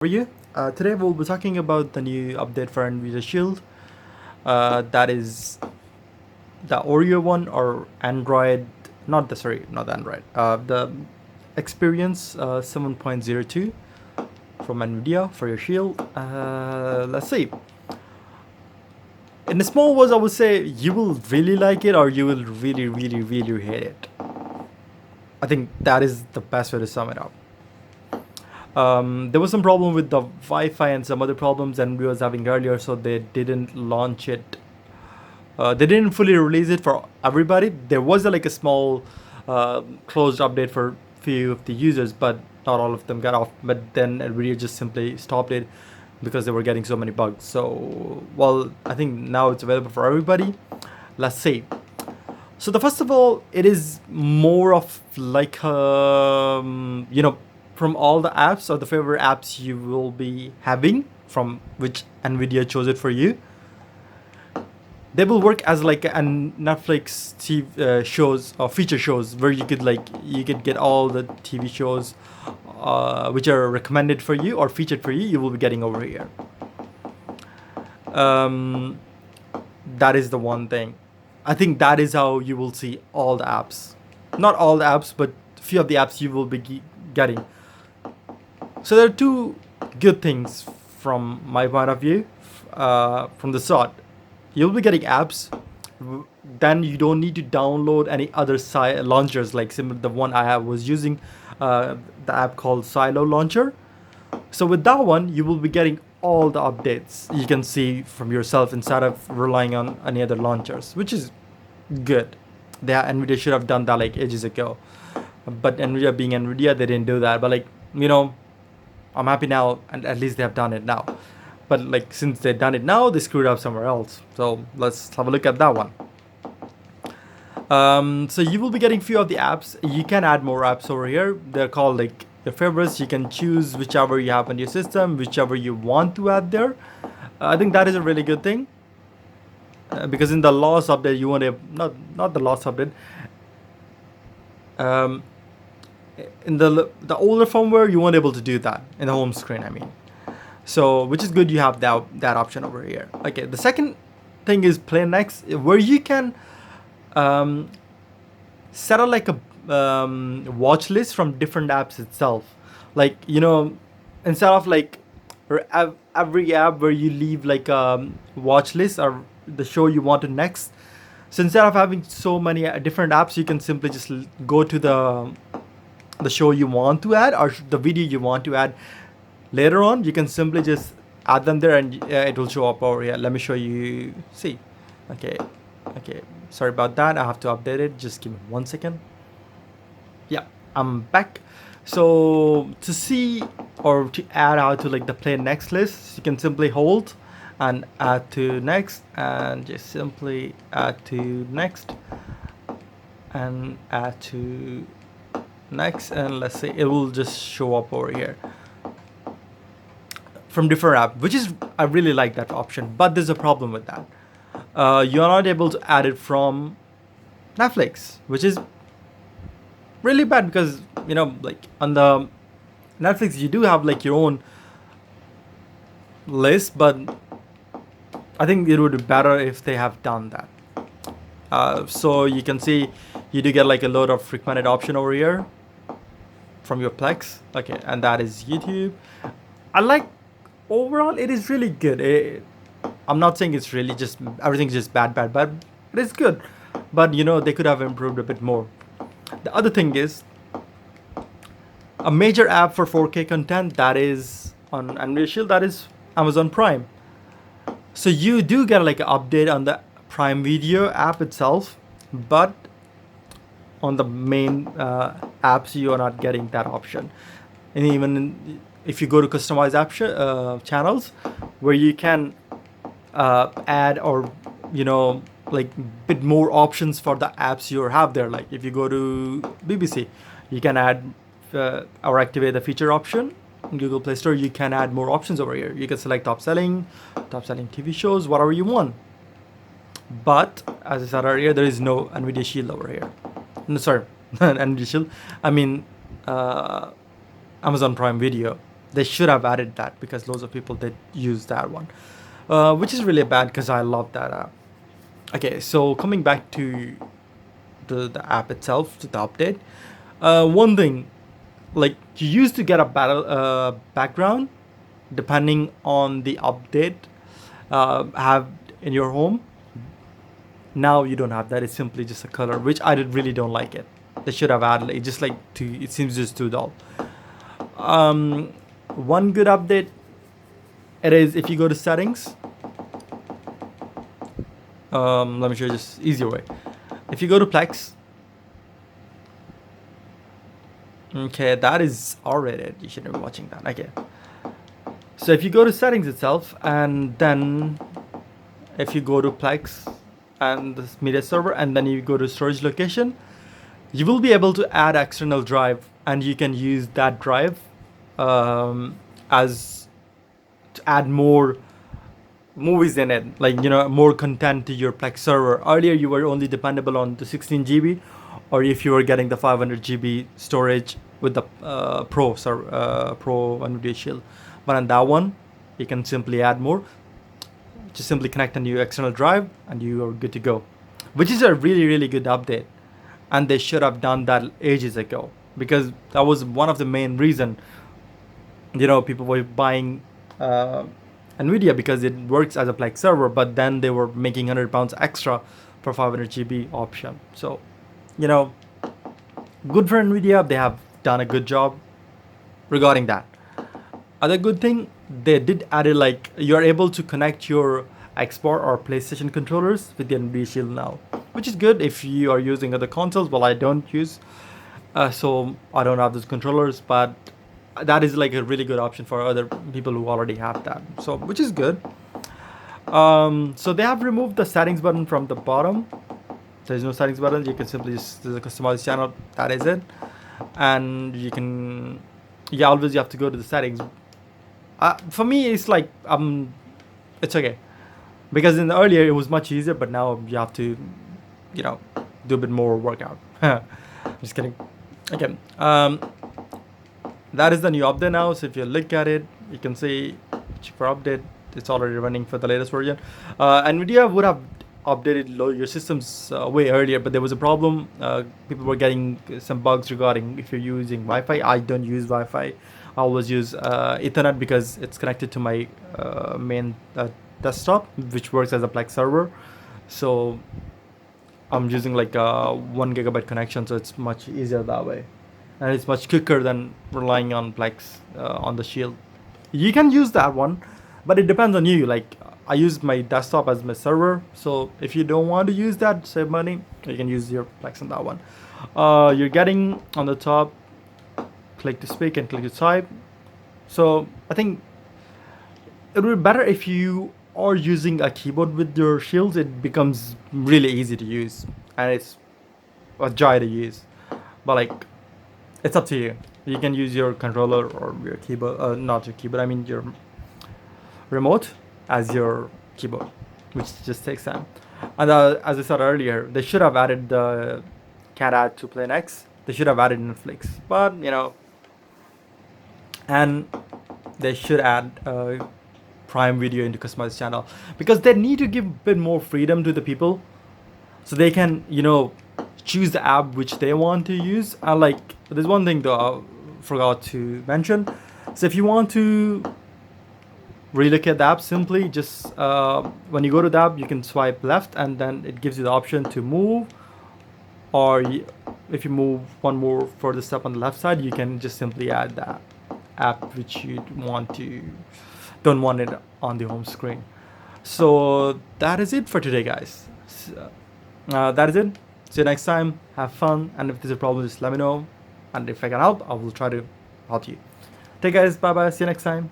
For you? Today we'll be talking about the new update for Nvidia Shield. That is the Oreo one or Android, not the Android. The Experience 7.02 from Nvidia for your Shield. Let's see. In the small words, I would say you will really like it or you will really hate it. I think that is the best way to sum it up. There was some problem with the Wi-Fi and some other problems and we was having earlier, so they didn't launch it. They didn't fully release it for everybody. There was like a small closed update for few of the users, but not all of them got off. But then Nvidia just simply stopped it because they were getting so many bugs. So, well, I think now it's available for everybody. Let's see. So the first of all, it is more of like from all the apps or the favorite apps you will be having from which Nvidia chose it for you. They will work as like a Netflix TV shows or feature shows where you could get all the TV shows which are recommended for you or featured for you. You will be getting over here. Um, that is the one thing. I think that is how you will see all the apps. Not all the apps, but few of the apps you will be getting. So there are two good things from my point of view. From the start, you'll be getting apps. Then you don't need to download any other launchers like similar the one I was using, the app called Silo Launcher. So with that one, you will be getting all the updates you can see from yourself instead of relying on any other launchers, which is good. Nvidia should have done that like ages ago, but Nvidia being Nvidia, they didn't do that. But I'm happy now, and at least they have done it now. But like since they've done it now, they screwed up somewhere else. So let's have a look at that one. So you will be getting few of the apps. You can add more apps over here. They're called like your favorites. You can choose whichever you have on your system, whichever you want to add there. I think that is a really good thing. Because in the last update, you want to not the last update. Um, in the older firmware, you weren't able to do that in the home screen. I mean, so which is good. You have that option over here. Okay, the second thing is Play Next, where you can set up like a watch list from different apps itself. Like instead of like every app where you leave like a watch list or the show you want to next. So instead of having so many different apps, you can simply just go to the show you want to add or the video you want to add later on. You can simply just add them there and it will show up over here. Let me show you. See, okay, sorry about that, I have to update it, just give me 1 second. Yeah, I'm back. So to see or to add out to like the Play Next list, you can simply hold and add to next and just simply add to next and add to next, and let's say it will just show up over here from different app, which is I really like that option. But there's a problem with that. You're not able to add it from Netflix, which is really bad because like on the Netflix you do have like your own list, but I think it would be better if they have done that. So you can see you do get like a load of recommended option over here from your Plex. Okay, and that is YouTube. I like overall it is really good. I'm not saying it's really just everything's just bad, but it is good. But they could have improved a bit more. The other thing is a major app for 4K content that is on Nvidia Shield, that is Amazon Prime. So you do get like an update on the Prime Video app itself, but on the main apps you are not getting that option. And even if you go to customize app channels, where you can add or like bit more options for the apps you have there. Like if you go to BBC, you can add or activate the feature option in Google Play Store. You can add more options over here. You can select top selling TV shows, whatever you want. But as I said earlier, there is no Nvidia Shield over here. No, sorry, Nvidia Shield. I mean Amazon Prime Video. They should have added that because loads of people did use that one, which is really bad because I love that app. Okay, so coming back to the app itself, to the update. One thing, like you used to get a battle background depending on the update have in your home. Now you don't have that. It's simply just a color, which I really don't like it. They should have added it. Just like too. It seems just too dull. Um, One good update it is if you go to settings. Let me show you just easier way. If you go to Plex, okay, that is R-rated. You shouldn't be watching that. Okay. So if you go to settings itself, and then if you go to Plex and the media server, and then you go to storage location, you will be able to add external drive, and you can use that drive as to add more movies in it, like more content to your Plex server. Earlier you were only dependable on the 16 GB, or if you were getting the 500 GB storage with the Pro Nvidia Shield. But on that one, you can simply add more. Just simply connect a new external drive, and you are good to go. Which is a really good update, and they should have done that ages ago, because that was one of the main reason. People were buying Nvidia because it works as a Plex server, but then they were making £100 extra for 500 GB option. So, good for Nvidia. They have done a good job regarding that. Other good thing, they did add it, like you're able to connect your Xbox or PlayStation controllers with the Nvidia Shield now, which is good if you are using other consoles. Well, I don't use, so I don't have those controllers, but that is like a really good option for other people who already have that. So, which is good. So they have removed the settings button from the bottom. There's no settings button. You can simply just customize channel. That is it. And you can, always you have to go to the settings. For me, it's like it's okay, because in the earlier it was much easier, but now you have to, do a bit more workout. Just kidding. Okay. That is the new update now. So if you look at it, you can see check for update. It's already running for the latest version. Nvidia would have updated your systems way earlier, but there was a problem. People were getting some bugs regarding if you're using Wi-Fi. I don't use Wi-Fi. I always use Ethernet because it's connected to my main desktop, which works as a Plex server. So I'm using like a 1 GB connection, so it's much easier that way, and it's much quicker than relying on Plex on the Shield. You can use that one, but it depends on you. Like I use my desktop as my server, so if you don't want to use that, save money, you can use your Plex on that one. You're getting on the top, click to speak and click to type. So I think it would be better if you are using a keyboard with your Shields. It becomes really easy to use, and it's a joy to use. But like, it's up to you. You can use your controller or your keyboard, not your keyboard, I mean your remote as your keyboard, which just takes time. And as I said earlier, they should have added the cat add to Play Next. They should have added Netflix, but and they should add Prime Video into customized channel, because they need to give a bit more freedom to the people, so they can choose the app which they want to use. And like, there's one thing though I forgot to mention. So if you want to relook at the app, simply just when you go to the app, you can swipe left, and then it gives you the option to move, or if you move one more further step on the left side, you can just simply add that app which you don't want it on the home screen. So that is it for today, guys. That is it. See you next time. Have fun, and if there's a problem, just let me know, and if I can help, I will try to help you. Take care, guys. Bye bye. See you next time.